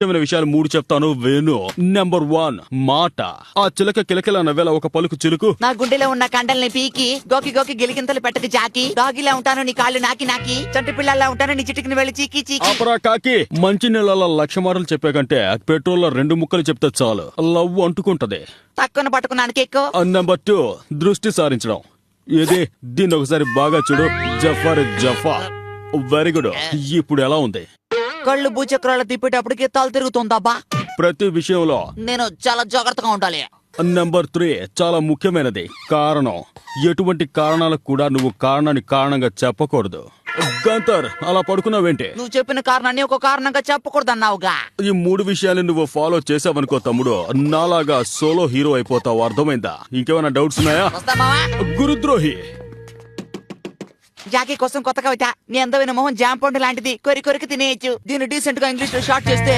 విషయాలు 3 చెప్తాను వేణు. నెంబర్ 1 మాట. ఆ చిలక కిలకిల నవ్వేలా ఒక పలుకు చిలుకు. నా గుండెలో ఉన్న కండల్ని పీకి గోకి గోకి గిలిగింతలు పెట్టక జాకి. డాగిలా ఉంటాను నీ కాళ్ళు నాకి నాకి. చంటి పిల్లల్లా ఉంటాను నీ చిటికిని వెళ్ళి చీకి చీకి. అపరా కాకి. మంచి నీళ్ళ 1,00,000 మాటలు చెప్పే కంటే పెట్రోల్ 2 ముక్కలు చెప్తే చాలు, లవ్ అంటుకుంటది. తక్కువ పట్టుకున్నాను కేక్కు. నెంబర్ 2 దృష్టి సారించడం. ఏది దీన్ని ఒకసారి బాగా చూడు. జఫా వెరీ గుడ్. ఇప్పుడు ఎలా ఉంది? కళ్ళు భూచక్రాలు తిప్పేటప్పటికి తల తిరుగుతుందబ్బా. ప్రతి విషయంలో నేను చాలా జాగ్రత్తగా ఉండాలి. నెంబర్ 3 చాలా ముఖ్యమైనది, కారణం. ఎటువంటి కారణాలకు కూడా నువ్వు కారణాన్ని కారణంగా చెప్పకూడదు. గంతర్ అలా పడుకున్నావేంటి? నువ్వు చెప్పిన కారణాన్ని ఒక కారణంగా చెప్పకూడదన్నావుగా. ఈ 3 విషయాలు నువ్వు ఫాలో చేసావనుకో తమ్ముడు, నాలాగా సోలో హీరో అయిపోతావు. అర్థమైందా? ఇంకేమైనా డౌట్స్ ఉన్నాయా? వస్తామావా? గురుద్రోహి. జాకీ కోసం కొత్త కవిత. నీ అందమైన మొహం జాంపండు లాంటిది, కొరికి కొరికి తినేయచ్చు. దీన్ని డీసెంట్ గా ఇంగ్లీష్ లో షార్ట్ చేస్తే